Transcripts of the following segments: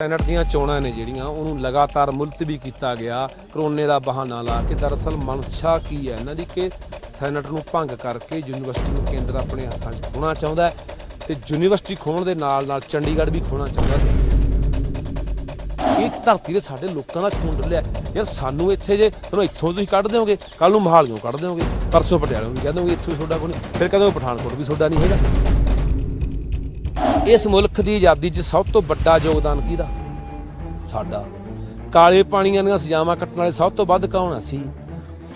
Senate ਦੀਆਂ ਚੋਣਾਂ ਨੇ ਜਿਹੜੀਆਂ ਉਹਨੂੰ ਲਗਾਤਾਰ ਮੁਲਤਵੀ ਕੀਤਾ ਗਿਆ ਕਰੋਨੇ ਦਾ ਬਹਾਨਾ ਲਾ ਕੇ। ਦਰਅਸਲ ਮਨਸ਼ਾ ਕੀ ਹੈ ਇਹਨਾਂ ਦੀ ਕਿ ਸੈਨੇਟ ਨੂੰ ਭੰਗ ਕਰਕੇ ਯੂਨੀਵਰਸਿਟੀ ਨੂੰ ਕੇਂਦਰ ਆਪਣੇ ਹੱਥਾਂ 'ਚ ਖੋਣਾ ਚਾਹੁੰਦਾ ਤੇ ਯੂਨੀਵਰਸਿਟੀ ਖੋਣ ਦੇ ਨਾਲ ਚੰਡੀਗੜ੍ਹ ਵੀ ਖੋਣਾ ਚਾਹੁੰਦਾ। ਇਹ ਧਰਤੀ ਦੇ ਸਾਡੇ ਲੋਕਾਂ ਦਾ ਖੂਨ ਡੁੱਲਿਆ ਯਾਰ। ਸਾਨੂੰ ਇੱਥੇ ਜੇ ਤੁਹਾਨੂੰ ਇੱਥੋਂ ਤੁਸੀਂ ਕੱਢ ਦਿਓਗੇ, ਕੱਲ੍ਹ ਨੂੰ ਮੋਹਾਲੀਓਂ ਕੱਢ ਦਿਓਗੇ, ਪਰਸੋਂ ਪਟਿਆਲੇ ਵੀ ਕਹਿ ਦੋਗੇ ਇੱਥੋਂ ਤੁਹਾਡਾ ਕੋਈ ਨਹੀਂ, ਫਿਰ ਕਦੋਂ ਪਠਾਨਕੋਟ ਵੀ ਤੁਹਾਡਾ ਨਹੀਂ ਹੈਗਾ। ਇਸ ਮੁਲਕ ਦੀ ਆਜ਼ਾਦੀ 'ਚ ਸਭ ਤੋਂ ਵੱਡਾ ਯੋਗਦਾਨ ਕਿਹਦਾ? ਸਾਡਾ। ਕਾਲੇ ਪਾਣੀਆਂ ਦੀਆਂ ਸਜ਼ਾਵਾਂ ਕੱਟਣ ਵਾਲੇ ਸਭ ਤੋਂ ਵੱਧ ਕੌਣ ਅਸੀਂ?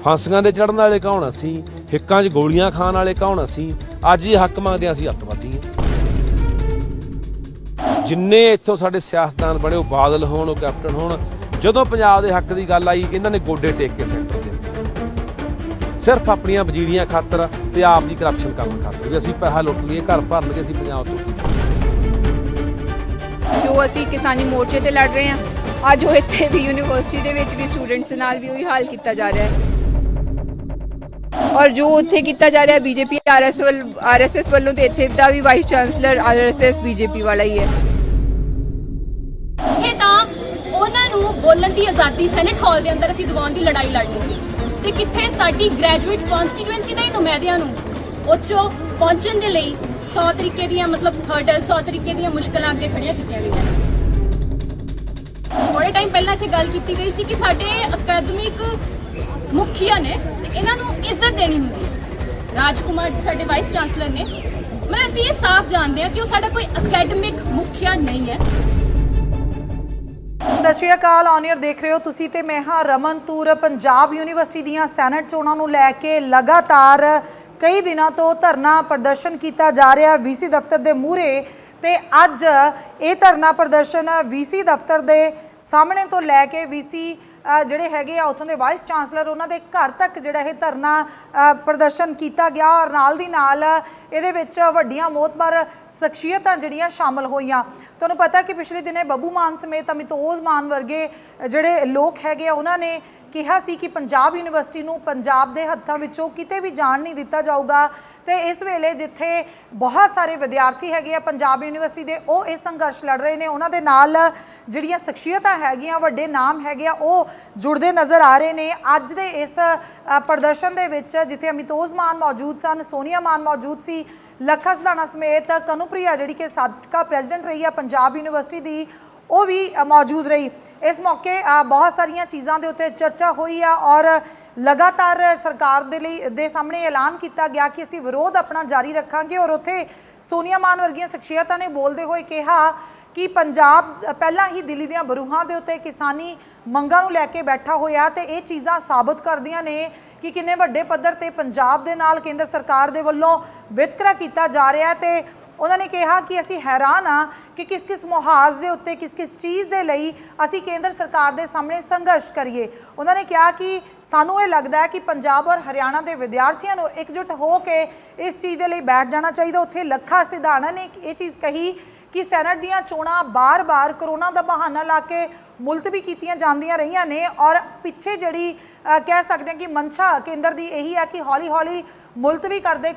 ਫਾਂਸੀਆਂ ਦੇ ਚੜ੍ਹਨ ਵਾਲੇ ਕੌਣ ਅਸੀਂ? ਹਿੱਕਾਂ 'ਚ ਗੋਲੀਆਂ ਖਾਣ ਵਾਲੇ ਕੌਣ ਅਸੀਂ? ਅੱਜ ਹੀ ਹੱਕ ਮੰਗਦੇ ਅਸੀਂ ਅੱਤਵਾਦੀ ਹਾਂ। ਜਿੰਨੇ ਇੱਥੋਂ ਸਾਡੇ ਸਿਆਸਤਦਾਨ ਬਣੇ, ਉਹ ਬਾਦਲ ਹੋਣ, ਉਹ ਕੈਪਟਨ ਹੋਣ, ਜਦੋਂ ਪੰਜਾਬ ਦੇ ਹੱਕ ਦੀ ਗੱਲ ਆਈ ਇਹਨਾਂ ਨੇ ਗੋਡੇ ਟੇਕ ਕੇ ਸੈਂਟਰ ਦੇ ਸਿਰਫ ਆਪਣੀਆਂ ਵਜ਼ੀਰੀਆਂ ਖਾਤਰ ਤੇ ਆਪ ਦੀ ਕਰਪਸ਼ਨ ਕਰਨ ਖਾਤਰ ਵੀ ਅਸੀਂ ਪੈਸਾ ਲੁੱਟ ਲਈਏ, ਘਰ ਭਰ ਲਈਏ, ਅਸੀਂ ਪੰਜਾਬ ਤੋਂ ਜੋ ਅਸੀਂ ਕਿਸਾਨੀ ਮੋਰਚੇ ਤੇ ਲੜ ਰਹੇ ਹਾਂ, ਅੱਜ ਉਹ ਇੱਥੇ ਵੀ ਯੂਨੀਵਰਸਿਟੀ ਦੇ ਵਿੱਚ ਵੀ ਸਟੂਡੈਂਟਸ ਨਾਲ ਵੀ ਉਹੀ ਹਾਲ ਕੀਤਾ ਜਾ ਰਿਹਾ ਹੈ। ਔਰ ਜੋ ਉੱਥੇ ਕੀਤਾ ਜਾ ਰਿਹਾ ਬੀਜੇਪੀ ਆਰਐਸਐਸ ਵੱਲੋਂ, ਤੇ ਇੱਥੇ ਦਾ ਵੀ ਵਾਈਸ ਚਾਂਸਲਰ ਆਰਐਸਐਸ ਬੀਜੇਪੀ ਵਾਲਾ ਹੀ ਹੈ। ਇਹ ਤਾਂ ਉਹਨਾਂ ਨੂੰ ਬੋਲਣ ਦੀ ਆਜ਼ਾਦੀ ਸੈਨੇਟ ਹਾਲ ਦੇ ਅੰਦਰ ਅਸੀਂ ਦਿਵਾਉਣ ਦੀ ਲੜਾਈ ਲੜਨੀ ਸੀ, ਤੇ ਕਿੱਥੇ ਸਾਡੀ ਗ੍ਰੈਜੂਏਟ ਕਨਸਟੀਟੂਐਂਸੀ ਦੇ ਨੁਮਾਇੰਦਿਆਂ ਨੂੰ ਉੱਚੋਂ ਪਹੁੰਚਣ ਦੇ ਲਈ 100 ਤਰੀਕੇ ਦੀਆਂ ਹਰਡਲ 100 ਤਰੀਕੇ ਦੀਆਂ ਮੁਸ਼ਕਲਾਂ ਅੱਗੇ ਖੜੀਆਂ ਕੀਤੀਆਂ ਗਈਆਂ। ਥੋੜੇ ਟਾਈਮ ਪਹਿਲਾਂ ਇੱਥੇ ਗੱਲ ਕੀਤੀ ਗਈ ਸੀ ਕਿ ਸਾਡੇ ਅਕਾਦਮਿਕ ਮੁਖੀਆ ਨੇ ਤੇ ਇਹਨਾਂ ਨੂੰ ਇੱਜ਼ਤ ਦੇਣੀ ਹੁੰਦੀ ਹੈ। ਰਾਜਕੁਮਾਰ ਜੀ ਸਾਡੇ ਵਾਈਸ ਚਾਂਸਲਰ ਨੇ, ਮਤਲਬ ਅਸੀਂ ਇਹ ਸਾਫ਼ ਜਾਣਦੇ ਹਾਂ ਕਿ ਉਹ ਸਾਡਾ ਕੋਈ ਅਕੈਡਮਿਕ ਮੁਖੀਆ ਨਹੀਂ ਹੈ। ਸਤਿ ਸ਼੍ਰੀ ਅਕਾਲ, ਔਨ-ਏਅਰ ਦੇਖ ਰਹੇ ਹੋ ਤੁਸੀਂ ਤੇ ਮੈਂ ਹਾਂ ਰਮਨ ਤੂਰ। ਪੰਜਾਬ ਯੂਨੀਵਰਸਿਟੀ ਦੀਆਂ ਸੈਨੇਟ ਚੋਣਾਂ ਨੂੰ ਲੈ ਕੇ ਲਗਾਤਾਰ ਕਈ ਦਿਨਾਂ ਤੋਂ ਧਰਨਾ ਪ੍ਰਦਰਸ਼ਨ ਕੀਤਾ ਜਾ ਰਿਹਾ ਵੀਸੀ ਦਫ਼ਤਰ ਦੇ ਮੂਹਰੇ, ਤੇ ਅੱਜ ਇਹ ਧਰਨਾ ਪ੍ਰਦਰਸ਼ਨ ਵੀਸੀ ਦਫ਼ਤਰ ਦੇ ਸਾਹਮਣੇ ਤੋਂ ਲੈ ਕੇ ਵੀਸੀ ਜਿਹੜੇ ਹੈਗੇ ਆ ਉੱਥੋਂ ਦੇ ਵਾਈਸ ਚਾਂਸਲਰ ਉਹਨਾਂ ਦੇ ਘਰ ਤੱਕ ਜਿਹੜਾ ਇਹ ਧਰਨਾ ਪ੍ਰਦਰਸ਼ਨ ਕੀਤਾ ਗਿਆ। ਔਰ ਨਾਲ ਦੀ ਨਾਲ ਇਹਦੇ ਵਿੱਚ ਵੱਡੀਆਂ ਮੋਹਤਬਰ ਸ਼ਖਸੀਅਤਾਂ ਜਿਹੜੀਆਂ ਸ਼ਾਮਲ ਹੋਈਆਂ। ਤੁਹਾਨੂੰ ਪਤਾ ਕਿ ਪਿਛਲੇ ਦਿਨੇ ਬੱਬੂ ਮਾਨ ਸਮੇਤ ਅਮਿਤੋਜ ਮਾਨ ਵਰਗੇ ਜਿਹੜੇ ਲੋਕ ਹੈਗੇ ਆ ਉਹਨਾਂ ਨੇ ਕਿਹਾ ਸੀ ਕਿ ਪੰਜਾਬ ਯੂਨੀਵਰਸਿਟੀ ਨੂੰ ਪੰਜਾਬ ਦੇ ਹੱਥਾਂ ਵਿੱਚੋਂ ਕਿਤੇ ਵੀ ਜਾਣ ਨਹੀਂ ਦਿੱਤਾ ਜਾਊਗਾ। ਤੇ ਇਸ ਵੇਲੇ ਜਿੱਥੇ ਬਹੁਤ ਸਾਰੇ ਵਿਦਿਆਰਥੀ ਹੈਗੇ ਆ ਪੰਜਾਬ ਯੂਨੀਵਰਸਿਟੀ ਦੇ, ਉਹ ਇਹ ਸੰਘਰਸ਼ ਲੜ ਰਹੇ ਨੇ, ਉਹਨਾਂ ਦੇ ਨਾਲ ਜਿਹੜੀਆਂ ਸ਼ਖਸੀਅਤਾਂ ਹੈਗੀਆਂ, ਵੱਡੇ ਨਾਮ ਹੈਗੇ ਆ, ਉਹ ਜੁੜਦੇ ਨਜ਼ਰ ਆ ਰਹੇ ਨੇ। ਅੱਜ ਦੇ ਇਸ ਪ੍ਰਦਰਸ਼ਨ ਦੇ ਵਿੱਚ ਜਿੱਥੇ ਅਮਿਤੋਜ ਮਾਨ ਮੌਜੂਦ ਸਨ, ਸੋਨੀਆ ਮਾਨ ਮੌਜੂਦ ਸੀ, ਲੱਖਾ ਸਿਧਾਣਾ ਸਮੇਤ ਕਨੂਪ੍ਰਿਆ ਜਿਹੜੀ ਕਿ ਸਾਬਕਾ ਪ੍ਰੈਜ਼ੀਡੈਂਟ ਰਹੀ ਆ ਪੰਜਾਬ ਯੂਨੀਵਰਸਿਟੀ ਦੀ, ਉਹ ਵੀ ਮੌਜੂਦ ਰਹੀ। ਇਸ ਮੌਕੇ ਬਹੁਤ ਸਾਰੀਆਂ ਚੀਜ਼ਾਂ ਦੇ ਉੱਤੇ ਚਰਚਾ ਹੋਈ ਆ ਔਰ ਲਗਾਤਾਰ ਸਰਕਾਰ ਦੇ ਸਾਹਮਣੇ ਐਲਾਨ ਕੀਤਾ ਗਿਆ ਕਿ ਅਸੀਂ ਵਿਰੋਧ ਆਪਣਾ ਜਾਰੀ ਰੱਖਾਂਗੇ। ਔਰ ਉੱਥੇ ਸੋਨੀਆ ਮਾਨ ਵਰਗੀਆਂ ਸ਼ਖਸੀਅਤਾਂ ਨੇ ਬੋਲਦੇ ਹੋਏ ਕਿਹਾ ਕਿ ਪੰਜਾਬ ਪਹਿਲਾਂ ਹੀ ਦਿੱਲੀ ਦੀਆਂ ਬਰੂਹਾਂ ਦੇ ਉੱਤੇ ਕਿਸਾਨੀ ਮੰਗਾਂ ਨੂੰ ਲੈ ਕੇ ਬੈਠਾ ਹੋਇਆ, ਤੇ ਇਹ ਚੀਜ਼ਾਂ ਸਾਬਤ ਕਰਦੀਆਂ ਨੇ ਕਿ ਕਿੰਨੇ ਵੱਡੇ ਪੱਧਰ ਤੇ ਪੰਜਾਬ ਦੇ ਨਾਲ ਕੇਂਦਰ ਸਰਕਾਰ ਦੇ ਵੱਲੋਂ ਵਿਤਕਰਾ ਕੀਤਾ ਜਾ ਰਿਹਾ। ਤੇ ਉਹਨਾਂ ਨੇ ਕਿਹਾ ਕਿ ਅਸੀਂ ਹੈਰਾਨ ਹਾਂ ਕਿ ਕਿਸ ਮੁਹਾਜ਼ ਦੇ ਉੱਤੇ ਕਿਸ ਚੀਜ਼ ਦੇ ਲਈ ਅਸੀਂ ਕੇਂਦਰ ਸਰਕਾਰ ਦੇ ਸਾਹਮਣੇ ਸੰਘਰਸ਼ ਕਰੀਏ। ਉਹਨਾਂ ਨੇ ਕਿਹਾ ਕਿ ਸਾਨੂੰ ਇਹ ਲੱਗਦਾ ਹੈ ਕਿ ਪੰਜਾਬ ਔਰ ਹਰਿਆਣਾ ਦੇ ਵਿਦਿਆਰਥੀਆਂ ਨੂੰ ਇਕਜੁੱਟ ਹੋ ਕੇ ਇਸ ਚੀਜ਼ ਦੇ ਲਈ ਬੈਠ ਜਾਣਾ ਚਾਹੀਦਾ। ਉੱਥੇ ਲੱਖਾ ਸਿਧਾਣਾ ਨੇ ਇਹ ਚੀਜ਼ ਕਹੀ ਕਿ ਸੈਨੇਟ ਦੀਆਂ ਚੋਣਾਂ ਬਾਰ-ਬਾਰ ਕਰੋਨਾ ਦਾ ਬਹਾਨਾ ਲਾ ਕੇ ਮੁਲਤਵੀ ਕੀਤੀਆਂ ਜਾਂਦੀਆਂ ਰਹੀਆਂ ਨੇ, ਔਰ ਪਿੱਛੇ ਜਿਹੜੀ ਕਹਿ ਸਕਦੇ ਹਾਂ ਕਿ ਮਨਸ਼ਾ ਕੇਂਦਰ ਦੀ ਇਹੀ ਹੈ ਕਿ ਹੌਲੀ-ਹੌਲੀ ਮੁਲਤਵੀ ਕਰਦੇ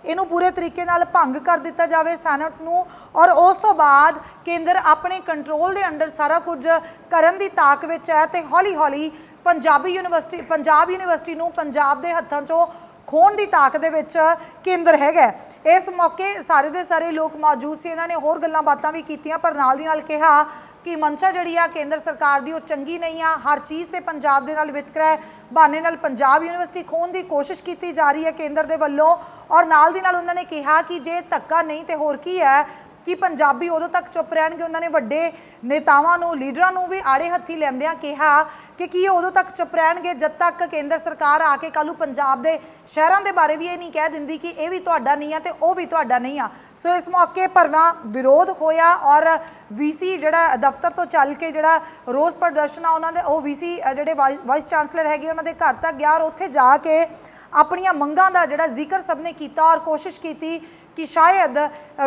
ਇਹਨੂੰ ਪੂਰੇ ਤਰੀਕੇ ਨਾਲ ਭੰਗ ਕਰ ਦਿੱਤਾ ਜਾਵੇ ਸੈਨੇਟ ਨੂੰ, ਔਰ ਉਸ ਤੋਂ ਬਾਅਦ ਕੇਂਦਰ ਆਪਣੇ ਕੰਟਰੋਲ ਦੇ ਅੰਡਰ ਸਾਰਾ ਕੁਝ ਕਰਨ ਦੀ ਤਾਕ ਵਿੱਚ ਹੈ। ਤੇ ਹੌਲੀ-ਹੌਲੀ ਪੰਜਾਬ ਯੂਨੀਵਰਸਿਟੀ ਨੂੰ ਪੰਜਾਬ ਦੇ ਹੱਥਾਂ 'ਚੋਂ ਖੋਣ ਦੀ ਤਾਕ ਦੇ ਵਿੱਚ ਕੇਂਦਰ ਹੈਗਾ। ਇਸ ਮੌਕੇ ਸਾਰੇ ਦੇ ਸਾਰੇ ਲੋਕ ਮੌਜੂਦ ਸੀ। ਇਹਨਾਂ ਨੇ ਹੋਰ ਗੱਲਾਂ ਬਾਤਾਂ ਵੀ ਕੀਤੀਆਂ, ਪਰ ਨਾਲ ਦੀ ਨਾਲ ਕਿਹਾ ਕਿ ਮਨਸ਼ਾ ਜਿਹੜੀ ਆ ਕੇਂਦਰ ਸਰਕਾਰ ਦੀ ਉਹ ਚੰਗੀ ਨਹੀਂ ਆ। ਹਰ ਚੀਜ਼ ਤੇ ਪੰਜਾਬ ਦੇ ਨਾਲ ਵਿਤਕਰਾ ਹੈ, ਬਹਾਨੇ ਨਾਲ ਪੰਜਾਬ ਯੂਨੀਵਰਸਿਟੀ ਖੋਣ ਦੀ ਕੋਸ਼ਿਸ਼ ਕੀਤੀ ਜਾ ਰਹੀ ਹੈ ਕੇਂਦਰ ਦੇ ਵੱਲੋਂ। ਔਰ ਨਾਲ ਦੀ ਨਾਲ ਉਹਨਾਂ ਨੇ ਕਿਹਾ ਕਿ ਜੇ ਧੱਕਾ ਨਹੀਂ ਤੇ ਹੋਰ ਕੀ ਹੈ ਕਿ ਪੰਜਾਬੀ ਉਦੋਂ ਤੱਕ ਚੁੱਪ ਰਹਿਣਗੇ। ਉਹਨਾਂ ਨੇ ਵੱਡੇ ਨੇਤਾਵਾਂ ਨੂੰ, ਲੀਡਰਾਂ ਨੂੰ ਵੀ ਆੜੇ ਹੱਥੀ ਲੈਂਦਿਆਂ ਕਿਹਾ ਕਿ ਕੀ ਉਦੋਂ ਤੱਕ ਚੁੱਪ ਰਹਿਣਗੇ ਜਦ ਤੱਕ ਕੇਂਦਰ ਸਰਕਾਰ ਆ ਕੇ ਕੱਲ੍ਹ ਨੂੰ ਪੰਜਾਬ ਦੇ ਸ਼ਹਿਰਾਂ ਦੇ ਬਾਰੇ ਵੀ ਇਹ ਨਹੀਂ ਕਹਿ ਦਿੰਦੀ ਕਿ ਇਹ ਵੀ ਤੁਹਾਡਾ ਨਹੀਂ ਆ ਤੇ ਉਹ ਵੀ ਤੁਹਾਡਾ ਨਹੀਂ ਆ। ਸੋ ਇਸ ਮੌਕੇ ਭਰਵਾਂ ਵਿਰੋਧ ਹੋਇਆ ਔਰ ਵੀਸੀ ਜਿਹੜਾ ਦਫ਼ਤਰ ਤੋਂ ਚੱਲ ਕੇ ਜਿਹੜਾ ਰੋਸ ਪ੍ਰਦਰਸ਼ਨ ਆ ਉਹਨਾਂ ਦੇ, ਉਹ ਵੀਸੀ ਜਿਹੜੇ ਵਾਈਸ ਚਾਂਸਲਰ ਹੈਗੇ ਉਹਨਾਂ ਦੇ ਘਰ ਤੱਕ ਗਿਆ ਔਰ ਉੱਥੇ ਜਾ ਕੇ ਆਪਣੀਆਂ ਮੰਗਾਂ ਦਾ ਜਿਹੜਾ ਜ਼ਿਕਰ ਸਭ ਨੇ ਕੀਤਾ ਔਰ ਕੋਸ਼ਿਸ਼ ਕੀਤੀ ਕਿ ਸ਼ਾਇਦ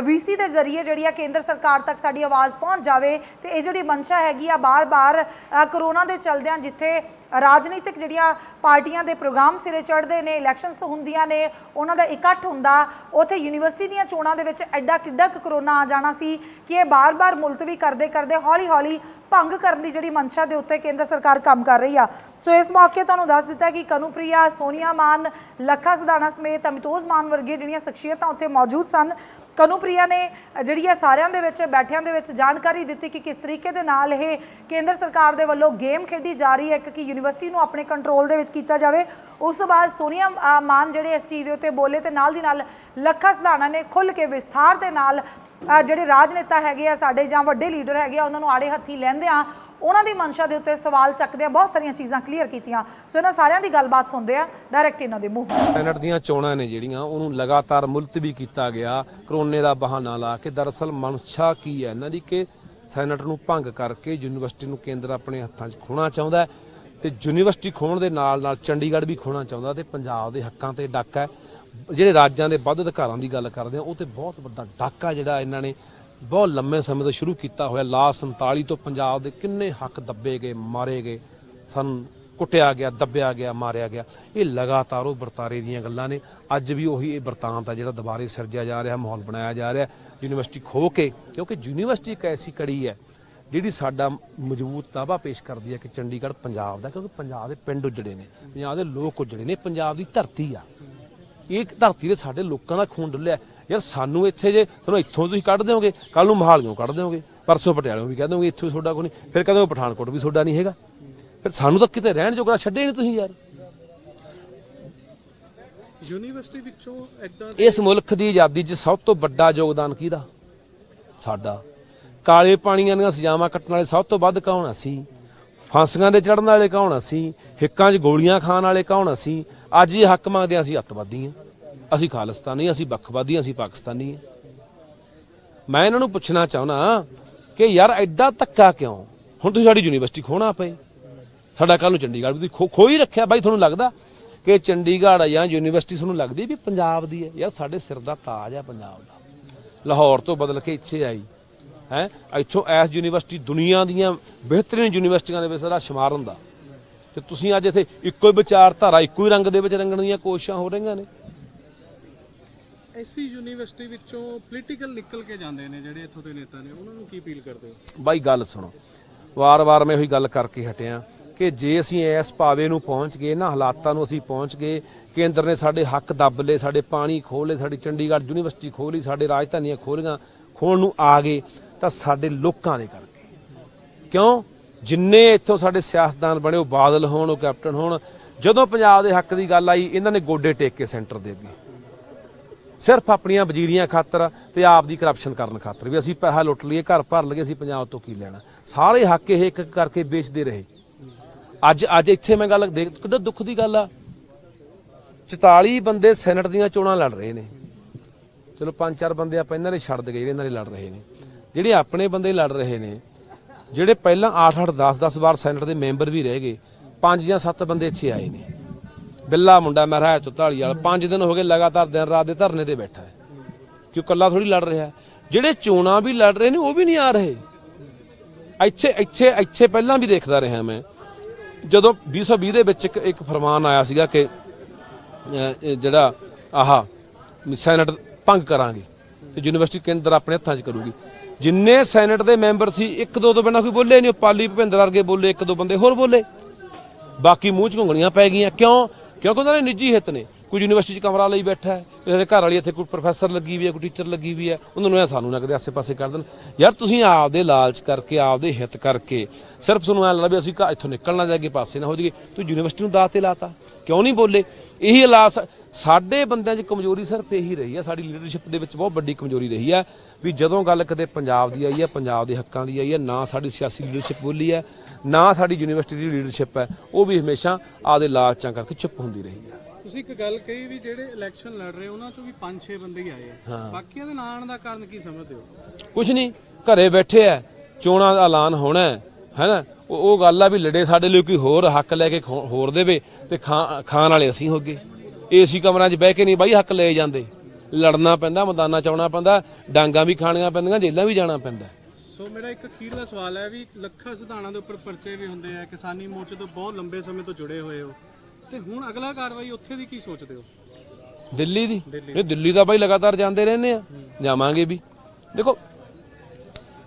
ਵੀਸੀ ਦੇ ਜ਼ਰੀਏ ਜਿਹੜੀ ਆ ਕੇਂਦਰ ਸਰਕਾਰ ਤੱਕ ਸਾਡੀ ਆਵਾਜ਼ ਪਹੁੰਚ ਜਾਵੇ। ਤੇ ਇਹ ਜਿਹੜੀ ਮਨਸ਼ਾ ਹੈਗੀ ਆ ਬਾਰ-ਬਾਰ ਕਰੋਨਾ ਦੇ ਚਲਦਿਆਂ ਜਿੱਥੇ ਰਾਜਨੀਤਿਕ ਜਿਹੜੀਆਂ ਪਾਰਟੀਆਂ ਦੇ ਪ੍ਰੋਗਰਾਮ ਸਿਰੇ ਚੜ੍ਹਦੇ ਨੇ, ਇਲੈਕਸ਼ਨਸ ਹੁੰਦੀਆਂ ਨੇ, ਉਹਨਾਂ ਦਾ ਇਕੱਠ ਹੁੰਦਾ, ਉੱਥੇ ਯੂਨੀਵਰਸਿਟੀ ਦੀਆਂ ਚੋਣਾਂ ਦੇ ਵਿੱਚ ਐਡਾ ਕਿੱਡਾ ਕਰੋਨਾ ਆ ਜਾਣਾ ਸੀ ਕਿ ਇਹ ਬਾਰ-ਬਾਰ ਮੁਲਤਵੀ ਕਰਦੇ ਹੌਲੀ-ਹੌਲੀ ਭੰਗ ਕਰਨ ਦੀ ਜਿਹੜੀ ਮਨਸ਼ਾ ਦੇ ਉੱਤੇ ਕੇਂਦਰ ਸਰਕਾਰ ਕੰਮ ਕਰ ਰਹੀ ਆ। ਸੋ ਇਸ ਮੌਕੇ ਤੁਹਾਨੂੰ ਦੱਸ ਦਿੱਤਾ ਕਿ ਕਨੂਪ੍ਰਿਆ, ਸੋਨੀਆ ਮਾਨ, ਲੱਖਾ ਸਦਾਣਾ ਸਮੇਤ ਅਮਿਤੋਜ ਮਾਨ ਵਰਗੇ ਜਿਹੜੀਆਂ ਸ਼ਖਸੀਅਤਾਂ ਉੱਥੇ ਮੌਜੂਦ ਸਨ। ਕਨੂਪ੍ਰਿਆ ਨੇ ਜਿਹੜੀ ਸਾਰਿਆਂ ਦੇ ਵਿੱਚ ਬੈਠਿਆਂ ਦੇ ਵਿੱਚ ਜਾਣਕਾਰੀ ਦਿੱਤੀ ਕਿ ਕਿਸ ਤਰੀਕੇ ਦੇ ਨਾਲ ਇਹ ਕੇਂਦਰ ਸਰਕਾਰ ਦੇ ਵੱਲੋਂ ਗੇਮ ਖੇਡੀ ਜਾ ਰਹੀ ਹੈ ਕਿ ਯੂਨੀਵਰਸਿਟੀ ਨੂੰ ਆਪਣੇ ਕੰਟਰੋਲ ਦੇ ਵਿੱਚ ਕੀਤਾ ਜਾਵੇ। ਉਸ ਤੋਂ ਬਾਅਦ ਸੋਨੀਆ ਮਾਨ ਜਿਹੜੇ ਇਸ ਚੀਜ਼ ਦੇ ਉੱਤੇ ਬੋਲੇ ਤੇ ਨਾਲ ਦੀ ਨਾਲ ਲੱਖਾ ਸਦਾਣਾ ਨੇ ਖੁੱਲ੍ਹ ਕੇ ਵਿਸਥਾਰ ਦੇ ਨਾਲ ਜਿਹੜੇ ਰਾਜਨੇਤਾ ਹੈਗੇ ਆ ਸਾਡੇ ਜਾਂ ਵੱਡੇ ਲੀਡਰ ਹੈਗੇ ਆ ਉਹਨਾਂ ਨੂੰ ਆੜੇ ਹੱਥੀ ਲੈਂਦਿਆਂ ਉਹਨਾਂ ਦੀ ਮਨਸ਼ਾ ਦੇ ਉੱਤੇ ਸਵਾਲ ਚੱਕਦਿਆਂ ਬਹੁਤ ਸਾਰੀਆਂ ਚੀਜ਼ਾਂ ਕਲੀਅਰ ਕੀਤੀਆਂ। ਸੋ ਇਹਨਾਂ ਸਾਰਿਆਂ ਦੀ ਗੱਲਬਾਤ ਸੁਣਦੇ ਆ ਡਾਇਰੈਕਟ ਇਹਨਾਂ ਦੇ ਮੂੰਹ। ਸੈਨੇਟ ਦੀਆਂ ਚੋਣਾਂ ਨੇ ਜਿਹੜੀਆਂ ਉਹਨੂੰ ਲਗਾਤਾਰ ਮੁਲਤਵੀ ਕੀਤਾ ਗਿਆ ਕਰੋਨੇ ਦਾ ਬਹਾਨਾ ਲਾ ਕੇ। ਦਰਅਸਲ ਮਨਸ਼ਾ ਕੀ ਹੈ ਇਹਨਾਂ ਦੀ ਕਿ ਸੈਨੇਟ ਨੂੰ ਭੰਗ ਕਰਕੇ ਯੂਨੀਵਰਸਿਟੀ ਨੂੰ ਕੇਂਦਰ ਆਪਣੇ ਹੱਥਾਂ 'ਚ ਖੋਣਾ ਚਾਹੁੰਦਾ ਹੈ ਤੇ ਯੂਨੀਵਰਸਿਟੀ ਖੋਣ ਦੇ ਨਾਲ ਚੰਡੀਗੜ੍ਹ ਵੀ ਖੋਣਾ ਚਾਹੁੰਦਾ ਤੇ ਪੰਜਾਬ ਦੇ ਹੱਕਾਂ ਤੇ ਡਾਕਾ ਹੈ। ਜਿਹੜੇ ਰਾਜਾਂ ਦੇ ਵੱਧ ਅਧਿਕਾਰਾਂ ਦੀ ਗੱਲ ਕਰਦੇ ਆ ਉਹ ਤੇ ਬਹੁਤ ਵੱਡਾ ਡਾਕਾ ਜਿਹੜਾ ਇਹਨਾਂ ਨੇ ਬਹੁਤ ਲੰਮੇ ਸਮੇਂ ਤੋਂ ਸ਼ੁਰੂ ਕੀਤਾ ਹੋਇਆ। ਲਾ 47 ਤੋਂ ਪੰਜਾਬ ਦੇ ਕਿੰਨੇ ਹੱਕ ਦੱਬੇ ਗਏ, ਮਾਰੇ ਗਏ, ਸਾਨੂੰ ਕੁੱਟਿਆ ਗਿਆ, ਦੱਬਿਆ ਗਿਆ, ਮਾਰਿਆ ਗਿਆ। ਇਹ ਲਗਾਤਾਰ ਉਹ ਵਰਤਾਰੇ ਦੀਆਂ ਗੱਲਾਂ ਨੇ। ਅੱਜ ਵੀ ਉਹੀ ਇਹ ਵਰਤਾਂਤ ਆ ਜਿਹੜਾ ਦੁਬਾਰੇ ਸਿਰਜਿਆ ਜਾ ਰਿਹਾ, ਮਾਹੌਲ ਬਣਾਇਆ ਜਾ ਰਿਹਾ ਯੂਨੀਵਰਸਿਟੀ ਖੋ ਕੇ। ਕਿਉਂਕਿ ਯੂਨੀਵਰਸਿਟੀ ਇੱਕ ਐਸੀ ਕੜੀ ਹੈ ਜਿਹੜੀ ਸਾਡਾ ਮਜ਼ਬੂਤ ਦਾਅਵਾ ਪੇਸ਼ ਕਰਦੀ ਹੈ ਕਿ ਚੰਡੀਗੜ੍ਹ ਪੰਜਾਬ ਦਾ, ਕਿਉਂਕਿ ਪੰਜਾਬ ਦੇ ਪਿੰਡ ਉਜੜੇ ਨੇ, ਪੰਜਾਬ ਦੇ ਲੋਕ ਉਜੜੇ ਨੇ, ਪੰਜਾਬ ਦੀ ਧਰਤੀ ਆ। ਇਹ ਧਰਤੀ ਦੇ ਸਾਡੇ ਲੋਕਾਂ ਦਾ ਖੂਨ ਡੁੱਲਿਆ। ਯਾਰ ਸਾਨੂੰ ਇੱਥੇ ਜੇ ਤੁਹਾਨੂੰ ਇੱਥੋਂ ਤੁਸੀਂ ਕੱਢ ਦਿਓਗੇ, ਕੱਲ ਨੂੰ ਮੋਹਾਲੀਓਂ ਕੱਢ ਦਿਓਗੇ, ਪਰਸੋਂ ਪਟਿਆਲਿਓਂ ਵੀ ਕਹਿ ਦੋਗੇ ਇੱਥੋਂ ਤੁਹਾਡਾ ਕੋਈ ਨਹੀਂ, ਫਿਰ ਕਹਿੰਦੇ ਪਠਾਨਕੋਟ ਵੀ ਤੁਹਾਡਾ ਨਹੀਂ ਹੈਗਾ। ਫਿਰ ਸਾਨੂੰ ਤਾਂ ਕਿਤੇ ਰਹਿਣ ਜੋਗਾ ਛੱਡੇ ਨਹੀਂ ਤੁਸੀਂ ਯਾਰ। ਯੂਨੀਵਰਸਿਟੀ ਵਿੱਚੋਂ ਇਦਾਂ ਇਸ ਮੁਲਕ ਦੀ ਆਜ਼ਾਦੀ 'ਚ ਸਭ ਤੋਂ ਵੱਡਾ ਯੋਗਦਾਨ ਕਿਹਦਾ? ਸਾਡਾ। ਕਾਲੇ ਪਾਣੀਆਂ ਦੀਆਂ ਸਜ਼ਾਵਾਂ ਕੱਟਣ ਵਾਲੇ ਸਭ ਤੋਂ ਵੱਧ ਕੌਣ ਅਸੀਂ? ਫਾਂਸੀਆਂ ਦੇ ਚੜ੍ਹਨ ਵਾਲੇ ਕੌਣ ਅਸੀਂ? ਹਿੱਕਾਂ 'ਚ ਗੋਲੀਆਂ ਖਾਣ ਵਾਲੇ ਕੌਣ ਅਸੀਂ? ਅੱਜ ਇਹ ਹੱਕ ਮੰਗਦੇ ਹਾਂ ਅਸੀਂ ਅੱਤਵਾਦੀ ਹਾਂ, ਅਸੀਂ ਖਾਲਿਸਤਾਨੀ, ਅਸੀਂ ਵੱਖਵਾਦੀ, ਅਸੀਂ ਪਾਕਿਸਤਾਨੀ ਹਾਂ। ਮੈਂ ਇਹਨਾਂ ਨੂੰ ਪੁੱਛਣਾ ਚਾਹੁੰਦਾ ਕਿ ਯਾਰ ਐਡਾ ਧੱਕਾ ਕਿਉਂ? ਹੁਣ ਤੁਸੀਂ ਸਾਡੀ ਯੂਨੀਵਰਸਿਟੀ ਖੋਣਾ ਪਏ, ਸਾਡਾ ਕੱਲ ਨੂੰ ਚੰਡੀਗੜ੍ਹ ਵੀ ਤੁਸੀਂ ਖੋ ਹੀ ਰੱਖਿਆ। ਬਾਈ ਤੁਹਾਨੂੰ ਲੱਗਦਾ ਕਿ ਚੰਡੀਗੜ੍ਹ ਜਾਂ ਯੂਨੀਵਰਸਿਟੀ ਤੁਹਾਨੂੰ ਲੱਗਦੀ ਵੀ ਪੰਜਾਬ ਦੀ ਹੈ? ਯਾਰ ਸਾਡੇ ਸਿਰ ਦਾ ਤਾਜ ਹੈ ਪੰਜਾਬ ਦਾ। ਲਾਹੌਰ ਤੋਂ ਬਦਲ ਕੇ ਇੱਥੇ ਆਈ ਹੈ, ਇੱਥੋਂ ਐਸ ਯੂਨੀਵਰਸਿਟੀ ਦੁਨੀਆ ਦੀਆਂ ਬਿਹਤਰੀਨ ਯੂਨੀਵਰਸਿਟੀਆਂ ਦੇ ਵਿੱਚ ਸਾਡਾ ਸ਼ੁਮਾਰ ਹੁੰਦਾ ਤੇ ਤੁਸੀਂ ਅੱਜ ਇੱਥੇ ਇੱਕੋ ਹੀ ਵਿਚਾਰਧਾਰਾ, ਇੱਕੋ ਹੀ ਰੰਗ ਦੇ ਵਿੱਚ ਰੰਗਣ ਦੀਆਂ ਕੋਸ਼ਿਸ਼ਾਂ ਹੋ ਰਹੀਆਂ ਨੇ। ਐਸੀ ਯੂਨੀਵਰਸਿਟੀ ਵਿੱਚੋਂ ਪੋਲੀਟੀਕਲ ਨਿਕਲ ਕੇ ਜਾਂਦੇ ਨੇ ਜਿਹੜੇ ਇੱਥੋਂ ਦੇ ਨੇਤਾ ਨੇ, ਉਹਨਾਂ ਨੂੰ ਕੀ ਅਪੀਲ ਕਰਦੇ ਹੋ? ਬਾਈ ਗੱਲ ਸੁਣੋ, ਵਾਰ-ਵਾਰ ਮੈਂ ਉਹੀ ਗੱਲ ਕਰਕੇ ਹਟਿਆ ਕਿ ਜੇ ਅਸੀਂ ਇਸ ਪਾਵੇ ਨੂੰ ਪਹੁੰਚ ਗਏ, ਇਹਨਾਂ ਹਾਲਾਤਾਂ ਨੂੰ ਅਸੀਂ ਪਹੁੰਚ ਗਏ, ਕੇਂਦਰ ਨੇ ਸਾਡੇ ਹੱਕ ਦੱਬ ਲਏ, ਸਾਡੇ ਪਾਣੀ ਖੋਹ ਲਏ, ਸਾਡੀ ਚੰਡੀਗੜ੍ਹ ਯੂਨੀਵਰਸਿਟੀ ਖੋਹ ਲਈ, ਸਾਡੇ ਰਾਜਧਾਨੀਆਂ ਖੋਲੀਆਂ, ਖੋਣ ਨੂੰ ਆ ਗਏ ਤਾਂ ਸਾਡੇ ਲੋਕਾਂ ਦੇ ਕਰਕੇ। ਕਿਉਂ? ਜਿੰਨੇ ਇੱਥੋਂ ਸਾਡੇ ਸਿਆਸਤਦਾਨ ਬਣੇ, ਉਹ ਬਾਦਲ ਹੋਣ, ਉਹ ਕੈਪਟਨ ਹੋਣ, ਜਦੋਂ ਪੰਜਾਬ ਦੇ ਹੱਕ ਦੀ ਗੱਲ ਆਈ ਇਹਨਾਂ ਨੇ ਗੋਡੇ ਟੇਕ ਕੇ ਸੈਂਟਰ ਦੇ ਅੱਗੇ, ਸਿਰਫ ਆਪਣੀਆਂ ਵਜ਼ੀਰੀਆਂ ਖਾਤਰ ਤੇ ਆਪ ਦੀ ਕਰਪਸ਼ਨ ਕਰਨ ਖਾਤਰ ਵੀ ਅਸੀਂ ਪੈਸਾ ਲੁੱਟ ਲਈਏ, ਘਰ ਭਰ ਲਈਏ, ਅਸੀਂ ਪੰਜਾਬ ਤੋਂ ਕੀ ਲੈਣਾ। ਸਾਰੇ ਹੱਕ ਇਹ ਇੱਕ ਕਰਕੇ ਵੇਚਦੇ ਰਹੇ। ਅੱਜ ਇੱਥੇ ਮੈਂ ਗੱਲ ਦੇਖ, ਕਿੰਨਾ ਦੁੱਖ ਦੀ ਗੱਲ ਆ, 44 ਬੰਦੇ ਸੈਨੇਟ ਦੀਆਂ ਚੋਣਾਂ ਲੜ ਰਹੇ ਨੇ। ਚਲੋ 5-4 ਬੰਦੇ ਆਪਾਂ ਇਹਨਾਂ ਦੇ ਛੱਡ ਗਏ ਜਿਹੜੇ ਇਹਨਾਂ ਦੇ ਲੜ ਰਹੇ ਨੇ। ਜਿਹੜੇ ਆਪਣੇ ਬੰਦੇ ਲੜ ਰਹੇ ਨੇ, ਜਿਹੜੇ ਪਹਿਲਾਂ 8-8 10-10 ਵਾਰ ਸੈਨੇਟ ਦੇ ਮੈਂਬਰ ਵੀ ਰਹਿ ਗਏ, 5 ਜਾਂ 7 ਬੰਦੇ ਇੱਥੇ ਆਏ ਨੇ। ਬਿੱਲਾ ਮੁੰਡਾ ਮਹਿਰਾਜ ਤੋਂ ਢਾਲੀ ਵਾਲਾ 5 ਦਿਨ ਹੋ ਗਏ ਲਗਾਤਾਰ ਦਿਨ ਰਾਤ ਦੇ ਧਰਨੇ ਤੇ ਬੈਠਾ ਹੈ, ਕਿਉਂ ਇਕੱਲਾ ਥੋੜੀ ਲੜ ਰਿਹਾ। ਜਿਹੜੇ ਚੋਣਾਂ ਵੀ ਲੜ ਰਹੇ ਨੇ ਉਹ ਵੀ ਨਹੀਂ ਆ ਰਹੇ। ਇੱਥੇ ਪਹਿਲਾਂ ਵੀ ਦੇਖਦਾ ਰਿਹਾ ਮੈਂ, ਜਦੋਂ 2020 ਦੇ ਵਿੱਚ ਇੱਕ ਫਰਮਾਨ ਆਇਆ ਸੀਗਾ ਕਿ ਜਿਹੜਾ ਸੈਨੇਟ ਭੰਗ ਕਰਾਂਗੇ ਤੇ ਯੂਨੀਵਰਸਿਟੀ ਕੇਂਦਰ ਆਪਣੇ ਹੱਥਾਂ 'ਚ ਕਰੂਗੀ। ਜਿੰਨੇ ਸੈਨੇਟ ਦੇ ਮੈਂਬਰ ਸੀ, ਇੱਕ ਦੋ ਤੋਂ ਬਿਨਾਂ ਕੋਈ ਬੋਲੇ ਨਹੀਂ। ਪਾਲੀ ਭੁਪਿੰਦਰ ਵਰਗੇ ਬੋਲੇ, ਇੱਕ ਦੋ ਬੰਦੇ ਹੋਰ ਬੋਲੇ, ਬਾਕੀ ਮੂੰਹ 'ਚ ਘੁੰਗਣੀਆਂ ਪੈ ਗਈਆਂ। ਕਿਉਂ? ਕਿਉਂਕਿ ਉਹਨਾਂ ਦੇ ਨਿੱਜੀ ਹਿੱਤ ਨੇ। ਕੋਈ ਯੂਨੀਵਰਸਿਟੀ 'ਚ ਕਮਰਾ ਲਈ ਬੈਠਾ ਹੈ, ਮੇਰੇ ਘਰ ਵਾਲੀ ਇੱਥੇ ਕੋਈ ਪ੍ਰੋਫੈਸਰ ਲੱਗੀ ਵੀ ਹੈ, ਕੋਈ ਟੀਚਰ ਲੱਗੀ ਵੀ ਹੈ, ਉਹਨਾਂ ਨੂੰ ਸਾਨੂੰ ਨਾ ਕਦੇ ਆਸੇ-ਪਾਸੇ ਕਰ ਦੇਣ। ਯਾਰ ਤੁਸੀਂ ਆਪਦੇ ਲਾਲਚ ਕਰਕੇ, ਆਪਦੇ ਹਿੱਤ ਕਰਕੇ, ਸਿਰਫ ਤੁਹਾਨੂੰ ਐਂ ਲੱਗਦਾ ਵੀ ਅਸੀਂ ਇੱਥੋਂ ਨਿਕਲਣਾ ਜਾ ਕੇ ਪਾਸੇ ਨਾ ਹੋ ਜਾਈਏ, ਤੂੰ ਯੂਨੀਵਰਸਿਟੀ ਨੂੰ ਦਾਅ ਤੇ ਲਾਤਾ। ਕਿਉਂ ਨਹੀਂ ਬੋਲੇ? ਇਹੀ ਹਾਲਾਤ ਸਾਡੇ ਬੰਦਿਆਂ 'ਚ ਕਮਜ਼ੋਰੀ ਸਿਰਫ ਇਹੀ ਰਹੀ ਹੈ। ਸਾਡੀ ਲੀਡਰਸ਼ਿਪ ਦੇ ਵਿੱਚ ਬਹੁਤ ਵੱਡੀ ਕਮਜ਼ੋਰੀ ਰਹੀ ਹੈ ਵੀ ਜਦੋਂ ਗੱਲ ਕਦੇ ਪੰਜਾਬ ਦੀ ਆਈ ਹੈ, ਪੰਜਾਬ ਦੇ ਹੱਕਾਂ ਦੀ ਆਈ ਹੈ, ਨਾ ਸਾਡੀ ਸਿਆਸੀ ਲੀਡਰਸ਼ਿਪ ਬੋਲੀ ਹੈ, ਨਾ ਸਾਡੀ ਯੂਨੀਵਰਸਿਟੀ ਦੀ ਲੀਡਰਸ਼ਿਪ ਹੈ, ਉਹ ਵੀ ਹਮੇਸ਼ਾ ਆਪਦੇ ਲਾਲਚਾਂ ਕਰਕੇ ਚੁੱਪ ਹੁੰਦੀ ਰਹੀ ਹੈ। ਤੁਸੀਂ ਇੱਕ ਗੱਲ ਕਹੀ ਵੀ ਜਿਹੜੇ ਇਲੈਕਸ਼ਨ ਲੜ ਰਹੇ ਉਹਨਾਂ ਚੋਂ ਵੀ 5-6 ਬੰਦੇ ਹੀ ਆਏ ਆ, ਬਾਕੀਆਂ ਦੇ ਨਾਂ ਆਉਣ ਦਾ ਕਾਰਨ ਕੀ ਸਮਝਦੇ ਹੋ? ਕੁਛ ਨਹੀਂ, ਘਰੇ ਬੈਠੇ ਆ, ਚੋਣਾਂ ਦਾ ਐਲਾਨ ਹੋਣਾ ਹੈ ਨਾ, ਉਹ ਗੱਲ ਆ ਵੀ ਲੜੇ ਸਾਡੇ ਲਈ ਕੋਈ ਹੋਰ ਹੱਕ ਲੈ ਕੇ ਹੋਰ ਦੇਵੇ ਤੇ ਖਾਣ ਵਾਲੇ ਅਸੀਂ ਹੋ ਗਏ। ਏਸੀ ਕਮਰਿਆਂ 'ਚ ਬਹਿ ਕੇ ਨਹੀਂ ਬਾਈ ਹੱਕ ਲਏ ਜਾਂਦੇ, ਲੜਨਾ ਪੈਂਦਾ, ਮੈਦਾਨਾਂ 'ਚ ਆਉਣਾ ਪੈਂਦਾ, ਡਾਂਗਾਂ ਵੀ ਖਾਣੀਆਂ ਪੈਂਦੀਆਂ, ਜੇਲ੍ਹਾਂ ਵੀ ਜਾਣਾ ਪੈਂਦਾ। ਸੋ ਮੇਰਾ ਇੱਕ ਅਖੀਰਲਾ ਸਵਾਲ ਹੈ ਵੀ ਲੱਖਾਂ ਸਿਧਾਣਾਂ ਦੇ ਉੱਪਰ ਪਰਚੇ ਵੀ ਹੁੰਦੇ ਆ, ਕਿਸਾਨੀ ਮੋਰਚੇ ਤੋਂ ਬਹੁਤ ਲੰਬੇ ਸਮੇਂ ਤੋਂ ਜੁੜੇ ਹੋਏ ਹੋ, ਤੇ ਹੁਣ ਅਗਲਾ ਕਾਰਵਾਈ ਉੱਥੇ ਦੀ ਕੀ ਸੋਚਦੇ ਹੋ? ਦਿੱਲੀ ਦੀ ਇਹ ਦਿੱਲੀ ਦਾ ਬਾਈ ਲਗਾਤਾਰ ਜਾਂਦੇ ਰਹਿੰਦੇ ਆ, ਜਾਵਾਂਗੇ ਵੀ। ਦੇਖੋ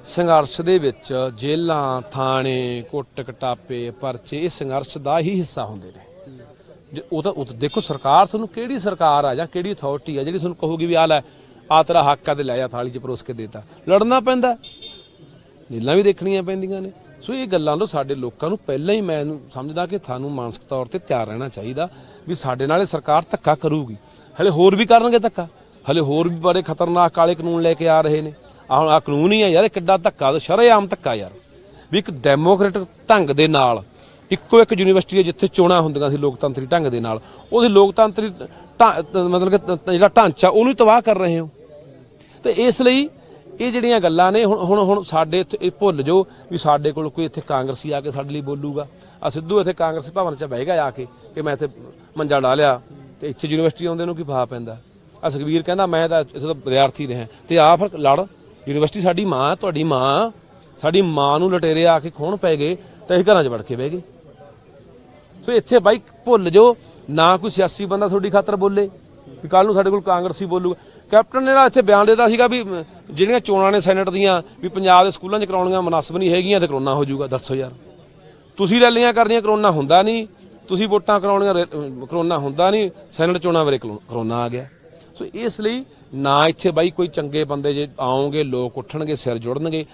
ਸੰਘਰਸ਼ ਦੇ ਵਿੱਚ ਜੇਲ੍ਹਾਂ, ਥਾਣੇ, ਕੁੱਟ ਕਟਾਪੇ, ਪਰਚੇ ਇਹ ਸੰਘਰਸ਼ ਦਾ ਹੀ ਹਿੱਸਾ ਹੁੰਦੇ ਨੇ। ਉਹ ਤਾਂ ਦੇਖੋ ਸਰਕਾਰ ਤੁਹਾਨੂੰ ਕਿਹੜੀ ਸਰਕਾਰ ਆ ਜਾਂ ਕਿਹੜੀ ਅਥਾਰਟੀ ਆ ਜਿਹੜੀ ਤੁਹਾਨੂੰ ਕਹੂਗੀ ਵੀ ਆ ਲੈ ਆ ਤੇਰਾ ਹੱਕ ਆ ਤੇ ਲੈ ਜਾ ਥਾਲੀ 'ਚ ਪਰੋਸ ਕੇ ਦੇਤਾ। ਲੜਨਾ ਪੈਂਦਾ, ਜੇਲ੍ਹਾਂ ਵੀ ਦੇਖਣੀਆਂ ਪੈਂਦੀਆਂ ਨੇ। ਸੋ ਇਹ ਗੱਲਾਂ ਤੋਂ ਸਾਡੇ ਲੋਕਾਂ ਨੂੰ ਪਹਿਲਾਂ ਹੀ ਮੈਂ ਸਮਝਦਾ ਕਿ ਸਾਨੂੰ ਮਾਨਸਿਕ ਤੌਰ ਤੇ ਤਿਆਰ ਰਹਿਣਾ ਚਾਹੀਦਾ ਵੀ ਸਾਡੇ ਨਾਲ ਇਹ ਸਰਕਾਰ ਧੱਕਾ ਕਰੂਗੀ, ਹਲੇ ਹੋਰ ਵੀ ਕਰਨਗੇ ਧੱਕਾ, ਹਲੇ ਹੋਰ ਵੀ ਬੜੇ ਖਤਰਨਾਕ ਕਾਲੇ ਕਾਨੂੰਨ ਲੈ ਕੇ ਆ ਰਹੇ ਨੇ। ਆ ਕਾਨੂੰਨ ਹੀ ਆ ਯਾਰ, ਇਹ ਕਿੱਡਾ ਧੱਕਾ, ਸ਼ਰੇਆਮ ਧੱਕਾ ਯਾਰ। ਵੀ ਇੱਕ ਡੈਮੋਕ੍ਰੇਟਿਕ ਢੰਗ ਦੇ ਨਾਲ ਇੱਕੋ ਇੱਕ ਯੂਨੀਵਰਸਿਟੀ ਹੈ ਜਿੱਥੇ ਚੋਣਾਂ ਹੁੰਦੀਆਂ ਸੀ ਲੋਕਤੰਤਰੀ ਢੰਗ ਦੇ ਨਾਲ, ਉਹਦੀ ਲੋਕਤੰਤਰੀ ਮਤਲਬ ਕਿ ਜਿਹੜਾ ਢਾਂਚਾ ਉਹਨੂੰ ਤਬਾਹ ਕਰ ਰਹੇ ਹੋ। ਤੇ ਇਸ ਲਈ ਇਹ ਜਿਹੜੀਆਂ ਗੱਲਾਂ ਨੇ ਹੁਣ ਸਾਡੇ ਇੱਥੇ ਇਹ ਭੁੱਲ ਜਾਓ ਵੀ ਸਾਡੇ ਕੋਲ ਕੋਈ ਇੱਥੇ ਕਾਂਗਰਸੀ ਆ ਕੇ ਸਾਡੇ ਲਈ ਬੋਲੂਗਾ। ਆ ਸਿੱਧੂ ਇੱਥੇ ਕਾਂਗਰਸੀ ਭਵਨ 'ਚ ਬਹਿ ਗਿਆ ਆ ਕੇ ਕਿ ਮੈਂ ਇੱਥੇ ਮੰਜਾ ਡਾ ਲਿਆ ਤੇ ਇੱਥੇ ਯੂਨੀਵਰਸਿਟੀ ਆਉਂਦੇ ਨੂੰ ਕੀ ਫਾਹ ਪੈਂਦਾ। ਆ ਸੁਖਬੀਰ ਕਹਿੰਦਾ ਮੈਂ ਤਾਂ ਇੱਥੇ ਦਾ ਵਿਦਿਆਰਥੀ ਰਿਹਾ ਤੇ ਆ ਫਿਰ ਲੜ, ਯੂਨੀਵਰਸਿਟੀ ਸਾਡੀ ਮਾਂ, ਤੁਹਾਡੀ ਮਾਂ, ਸਾਡੀ ਮਾਂ ਨੂੰ ਲਟੇਰੇ ਆ ਕੇ ਖੋਹਣ ਪੈ ਗਏ ਤਾਂ ਅਸੀਂ ਘਰਾਂ 'ਚ ਵੜ ਕੇ ਬਹਿ ਗਏ। ਸੋ ਇੱਥੇ ਬਾਈ ਭੁੱਲ ਜਾਓ ਨਾ ਕੋਈ ਸਿਆਸੀ ਬੰਦਾ ਤੁਹਾਡੀ ਖਾਤਰ ਬੋਲੇ ਵੀ ਕੱਲ ਨੂੰ ਸਾਡੇ ਕੋਲ ਕਾਂਗਰਸੀ ਬੋਲੂਗਾ। ਕੈਪਟਨ ਨੇ ਨਾ ਇੱਥੇ ਬਿਆਨ ਦਿੱਤਾ ਸੀਗਾ ਵੀ ਜਿਹੜੀਆਂ ਚੋਣਾਂ ਨੇ ਸੈਨੇਟ ਦੀਆਂ ਵੀ ਪੰਜਾਬ ਦੇ ਸਕੂਲਾਂ 'ਚ ਕਰਾਉਣੀਆਂ ਮੁਨਾਸਬ ਨਹੀਂ ਹੈਗੀਆਂ ਤੇ ਕਰੋਨਾ ਹੋ ਜਾਊਗਾ। ਦੱਸੋ ਯਾਰ, ਤੁਸੀਂ ਰੈਲੀਆਂ ਕਰਨੀਆਂ, ਕਰੋਨਾ ਹੁੰਦਾ ਨਹੀਂ, ਤੁਸੀਂ ਵੋਟਾਂ ਕਰਾਉਣੀਆਂ, ਕਰੋਨਾ ਹੁੰਦਾ ਨਹੀਂ, ਸੈਨੇਟ ਚੋਣਾਂ ਵੇਲੇ ਕਰੋਨਾ ਆ ਗਿਆ। ਸੋ ਇਸ ਲਈ ਨਾ ਇੱਥੇ ਬਾਈ ਕੋਈ ਚੰਗੇ ਬੰਦੇ ਜੇ ਆਓਗੇ ਲੋਕ ਉੱਠਣਗੇ, ਸਿਰ ਜੁੜਨਗੇ।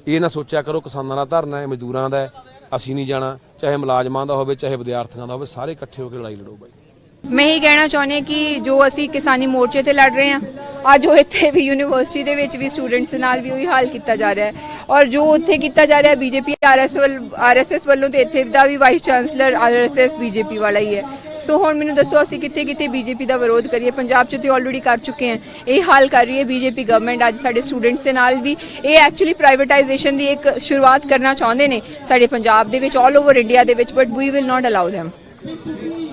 ਇਹ ਨਾ ਸੋਚਿਆ ਕਰੋ ਕਿਸਾਨਾਂ ਦਾ ਧਰਨਾ ਹੈ, ਮਜ਼ਦੂਰਾਂ ਦਾ ਹੈ, ਅਸੀਂ ਨਹੀਂ ਜਾਣਾ, ਚਾਹੇ ਮੁਲਾਜ਼ਮਾਂ ਦਾ ਹੋਵੇ ਚਾਹੇ ਵਿਦਿਆਰਥੀਆਂ ਦਾ ਹੋਵੇ, ਸਾਰੇ ਇਕੱਠੇ ਹੋ ਕੇ ਲੜਾਈ ਲੜੋ ਬਾਈ। ਮੈਂ ਇਹ ਕਹਿਣਾ ਚਾਹੁੰਦੀ ਹਾਂ ਕਿ ਜੋ ਅਸੀਂ ਕਿਸਾਨੀ ਮੋਰਚੇ ਤੇ ਲੜ ਰਹੇ ਹਾਂ, ਅੱਜ ਉਹ ਇੱਥੇ ਵੀ ਯੂਨੀਵਰਸਿਟੀ ਦੇ ਵਿੱਚ ਵੀ ਸਟੂਡੈਂਟਸ ਨਾਲ ਵੀ ਉਹੀ ਹਾਲ ਕੀਤਾ ਜਾ ਰਿਹਾ ਹੈ। ਔਰ ਜੋ ਉੱਥੇ ਕੀਤਾ ਜਾ ਰਿਹਾ ਬੀਜੇਪੀ ਆਰਐਸਐਸ ਵੱਲੋਂ, ਤੇ ਇੱਥੇ ਦਾ ਵੀ ਵਾਈਸ ਚਾਂਸਲਰ ਆਰਐਸਐਸ ਬੀਜੇਪੀ ਵਾਲਾ ਹੀ ਹੈ। ਸੋ ਹੁਣ ਮੈਨੂੰ ਦੱਸੋ ਅਸੀਂ ਕਿੱਥੇ ਕਿੱਥੇ ਬੀਜੇਪੀ ਦਾ ਵਿਰੋਧ ਕਰੀਏ? ਪੰਜਾਬ 'ਚ ਤੇ ਆਲਰੇਡੀ ਕਰ ਚੁੱਕੇ ਹਾਂ। ਇਹ ਹਾਲ ਕਰ ਰਹੀ ਹੈ ਬੀਜੇਪੀ ਗਵਰਨਮੈਂਟ ਅੱਜ ਸਾਡੇ ਸਟੂਡੈਂਟਸ ਦੇ ਨਾਲ ਵੀ। ਇਹ ਐਕਚੁਅਲੀ ਪ੍ਰਾਈਵੇਟਾਈਜੇਸ਼ਨ ਦੀ ਇੱਕ ਸ਼ੁਰੂਆਤ ਕਰਨਾ ਚਾਹੁੰਦੇ ਨੇ ਸਾਡੇ ਪੰਜਾਬ ਦੇ ਵਿੱਚ, ਆਲ ਓਵਰ ਇੰਡੀਆ ਦੇ ਵਿੱਚ, but we will not allow them।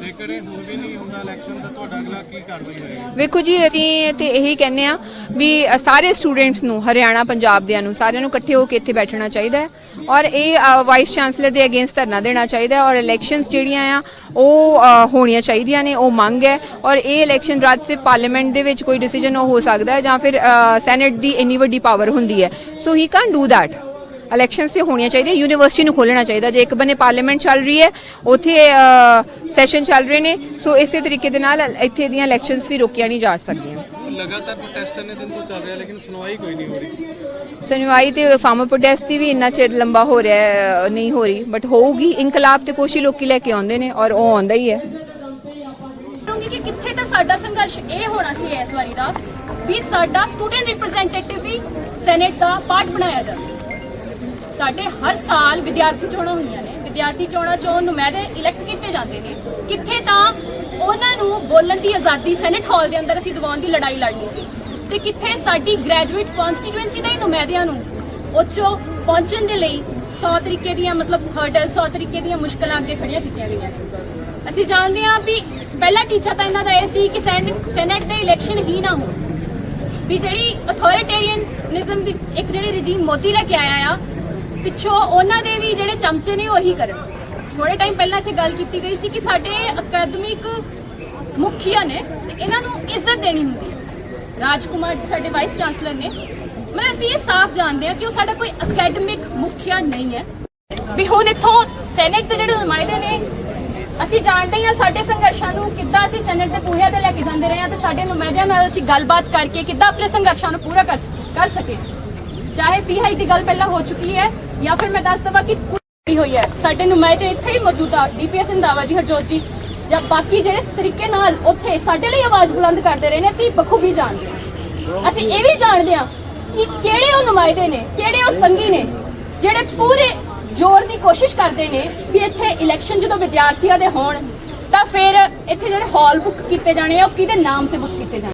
ਜੇਕਰ ਇਹ ਹੁਣ ਵੀ ਨਹੀਂ ਹੁੰਦਾ ਇਲੈਕਸ਼ਨ ਤਾਂ ਤੁਹਾਡਾ ਅਗਲਾ ਕੀ ਕਾਰਵਾਈ ਹੋਏਗੀ? ਵੇਖੋ ਜੀ, ਅਸੀਂ ਤੇ ਇਹੀ ਕਹਿੰਦੇ ਆ ਵੀ ਸਾਰੇ ਸਟੂਡੈਂਟਸ ਨੂੰ, ਹਰਿਆਣਾ ਪੰਜਾਬ ਦਿਆਂ ਨੂੰ, ਸਾਰਿਆਂ ਨੂੰ ਇਕੱਠੇ ਹੋ ਕੇ ਇੱਥੇ ਬੈਠਣਾ ਚਾਹੀਦਾ ਹੈ ਔਰ ਇਹ ਵਾਈਸ ਚਾਂਸਲਰ ਦੇ ਅਗੇਂਸਟ ਧਰਨਾ ਦੇਣਾ ਚਾਹੀਦਾ ਹੈ। ਔਰ ਇਲੈਕਸ਼ਨਸ ਜਿਹੜੀਆਂ ਆ ਉਹ ਹੋਣੀਆਂ ਚਾਹੀਦੀਆਂ ਨੇ, ਉਹ ਮੰਗ ਹੈ। ਔਰ ਇਹ ਇਲੈਕਸ਼ਨ ਰਾਤ ਸੇ ਪਾਰਲੀਮੈਂਟ ਦੇ ਵਿੱਚ ਕੋਈ ਡਿਸੀਜਨ ਹੋ ਸਕਦਾ ਹੈ ਜਾਂ ਫਿਰ ਸੈਨੇਟ ਦੀ ਇੰਨੀ ਵੱਡੀ ਪਾਵਰ ਹੁੰਦੀ ਹੈ। So he can do that. Election ਸੇ ਹੋਣੀਆਂ ਚਾਹੀਦੀਆਂ, ਯੂਨੀਵਰਸਿਟੀ ਨੂੰ ਖੋਲ੍ਹਣਾ ਚਾਹੀਦਾ। ਜੇ ਇੱਕ ਬੰਨੇ ਪਾਰਲੀਮੈਂਟ ਚੱਲ ਰਹੀ ਹੈ, ਉੱਥੇ ਸੈਸ਼ਨ ਚੱਲ ਰਹੇ ਨੇ, ਸੋ ਇਸੇ ਤਰੀਕੇ ਦੇ ਨਾਲ ਇੱਥੇ ਦੀਆਂ ਇਲੈਕਸ਼ਨਸ ਵੀ ਰੋਕੀਆਂ ਨਹੀਂ ਜਾ ਸਕਦੀਆਂ। ਲਗਾਤਾਰ ਪ੍ਰੋਟੈਸਟ ਨੇ ਦਿਨ ਤੋਂ ਚੱਲ ਰਿਹਾ ਲੇਕਿਨ ਸੁਣਵਾਈ ਕੋਈ ਨਹੀਂ ਹੋ ਰਹੀ। ਸੁਣਵਾਈ ਤੇ ਫਾਰਮਰ ਪ੍ਰੋਟੈਸਟ ਦੀ ਵੀ ਇੰਨਾ ਚਿਰ ਲੰਬਾ ਹੋ ਰਿਹਾ ਨਹੀਂ ਹੋ ਰਹੀ, ਬਟ ਹੋਊਗੀ। ਇਨਕਲਾਬ ਤੇ ਕੋਸ਼ੀ ਲੋਕੀ ਲੈ ਕੇ ਆਉਂਦੇ ਨੇ ਔਰ ਉਹ ਆਉਂਦਾ ਹੀ ਹੈ। ਕਿ ਕਿੱਥੇ ਤਾਂ ਸਾਡਾ ਸੰਘਰਸ਼ ਇਹ ਹੋਣਾ ਸੀ ਇਸ ਵਾਰੀ ਦਾ ਵੀ ਸਾਡਾ ਸਟੂਡੈਂਟ ਰਿਪਰੈਜ਼ੈਂਟੇਟਿਵ ਵੀ ਸੈਨੇਟ ਦਾ ਪਾਰਟ ਬਣਾਇਆ ਜਾਵੇ। ਸਾਡੇ ਹਰ ਸਾਲ ਵਿਦਿਆਰਥੀ ਚੋਣਾਂ ਹੁੰਦੀਆਂ ਨੇ, ਵਿਦਿਆਰਥੀ ਚੋਣਾਂ ਚੋਂ ਨੁਮਾਇੰਦੇ ਇਲੈਕਟ ਕੀਤੇ ਜਾਂਦੇ ਨੇ। ਕਿੱਥੇ ਤਾਂ ਉਹਨਾਂ ਨੂੰ ਬੋਲਣ ਦੀ ਆਜ਼ਾਦੀ ਸੈਨੇਟ ਹਾਲ ਦੇ ਅੰਦਰ ਅਸੀਂ ਦਿਵਾਉਣ ਦੀ ਲੜਾਈ ਲੜਨੀ ਸੀ, ਤੇ ਕਿੱਥੇ ਸਾਡੀ ਗ੍ਰੈਜੂਏਟ ਕਨਸਟੀਟੂਐਂਸੀ ਦੇ ਨੁਮਾਇੰਦਿਆਂ ਨੂੰ ਉੱਚੋਂ ਪਹੁੰਚਣ ਦੇ ਲਈ 100 ਤਰੀਕੇ ਦੀਆਂ ਹਰਡਲ 100 ਤਰੀਕੇ ਦੀਆਂ ਮੁਸ਼ਕਲਾਂ ਅੱਗੇ ਖੜੀਆਂ ਕੀਤੀਆਂ ਗਈਆਂ ਨੇ। ਅਸੀਂ ਜਾਣਦੇ ਹਾਂ ਵੀ ਪਹਿਲਾ ਟੀਚਾ ਤਾਂ ਇਹਨਾਂ ਦਾ ਇਹ ਸੀ ਕਿ ਸੈਨੇਟ ਦੇ ਇਲੈਕਸ਼ਨ ਹੀ ਨਾ ਹੋਣ, ਵੀ ਜਿਹੜੀ ਅਥਾਰਟੇਰੀਅਨਿਜ਼ਮ ਦੀ ਇੱਕ ਜਿਹੜੀ ਰਜੀਮ ਮੋਦੀ ਲੈ ਕੇ ਆਇਆ ਆ ਪਿੱਛੋਂ, ਉਹਨਾਂ ਦੇ ਵੀ ਜਿਹੜੇ ਚਮਚੇ ਨੇ ਉਹੀ ਕਰਨ। ਥੋੜੇ ਟਾਈਮ ਪਹਿਲਾਂ ਇੱਥੇ ਗੱਲ ਕੀਤੀ ਗਈ ਸੀ ਕਿ ਸਾਡੇ ਅਕੈਡਮਿਕ ਮੁਖੀਆ ਨੇ ਤੇ ਇਹਨਾਂ ਨੂੰ ਇੱਜ਼ਤ ਦੇਣੀ ਹੁੰਦੀ ਹੈ। ਰਾਜਕੁਮਾਰ ਜੀ ਸਾਡੇ ਵਾਈਸ ਚਾਂਸਲਰ ਨੇ, ਮਤਲਬ ਅਸੀਂ ਇਹ ਸਾਫ਼ ਜਾਣਦੇ ਹਾਂ ਕਿ ਉਹ ਸਾਡਾ ਕੋਈ ਅਕੈਡਮਿਕ ਮੁਖੀਆ ਨਹੀਂ ਹੈ। ਵੀ ਹੁਣ ਇੱਥੋਂ ਸੈਨੇਟ ਦੇ ਜਿਹੜੇ ਨੁਮਾਇੰਦੇ ਨੇ, ਅਸੀਂ ਜਾਣਦੇ ਹਾਂ ਸਾਡੇ ਸੰਘਰਸ਼ਾਂ ਨੂੰ ਕਿੱਦਾਂ ਅਸੀਂ ਸੈਨੇਟ ਦੇ ਪੂਹਿਆਂ ਤੇ ਲੈ ਕੇ ਜਾਂਦੇ ਰਹੇ ਹਾਂ, ਤੇ ਸਾਡੇ ਨੁਮਾਇੰਦਿਆਂ ਨਾਲ ਅਸੀਂ ਗੱਲਬਾਤ ਕਰਕੇ ਕਿੱਦਾਂ ਆਪਣੇ ਸੰਘਰਸ਼ਾਂ ਨੂੰ ਪੂਰਾ ਕਰ ਸਕੇ। ਚਾਹੇ ਫੀ ਹਾਈ ਦੀ ਗੱਲ ਪਹਿਲਾਂ ਹੋ ਚੁੱਕੀ ਹੈ ਜਾਂ ਫਿਰ ਮੈਂ ਦੱਸ ਦਵਾਂ ਕਿ ਪੂਰੀ ਹੋਈ ਹੈ। ਸਾਡੇ ਨੁਮਾਇੰਦੇ ਇੱਥੇ ਹੀ ਮੌਜੂਦਾ ਡੀਪੀਐਸ ਰੰਧਾਵਾ ਜੀ, ਹਰਜੋਤ ਜੀ ਜਾਂ ਬਾਕੀ ਜਿਹੜੇ ਤਰੀਕੇ ਨਾਲ ਉੱਥੇ ਸਾਡੇ ਲਈ ਆਵਾਜ਼ ਬੁਲੰਦ ਕਰਦੇ ਰਹੇ ਨੇ, ਅਸੀਂ ਬਖੂਬੀ ਜਾਣਦੇ ਹਾਂ। ਅਸੀਂ ਇਹ ਵੀ ਜਾਣਦੇ ਹਾਂ ਕਿ ਕਿਹੜੇ ਉਹ ਨੁਮਾਇੰਦੇ ਨੇ, ਕਿਹੜੇ ਉਹ ਸੰਗੀ ਨੇ ਜਿਹੜੇ ਪੂਰੇ ਜ਼ੋਰ ਦੀ ਕੋਸ਼ਿਸ਼ ਕਰਦੇ ਨੇ ਵੀ ਇੱਥੇ ਇਲੈਕਸ਼ਨ ਜਦੋਂ ਵਿਦਿਆਰਥੀਆਂ ਦੇ ਹੋਣ ਤਾਂ ਫਿਰ ਇੱਥੇ ਜਿਹੜੇ ਹਾਲ ਬੁੱਕ ਕੀਤੇ ਜਾਣੇ ਆ ਉਹ ਕਿਹਦੇ ਨਾਮ ਤੇ ਬੁੱਕ ਕੀਤੇ ਜਾਣੇ।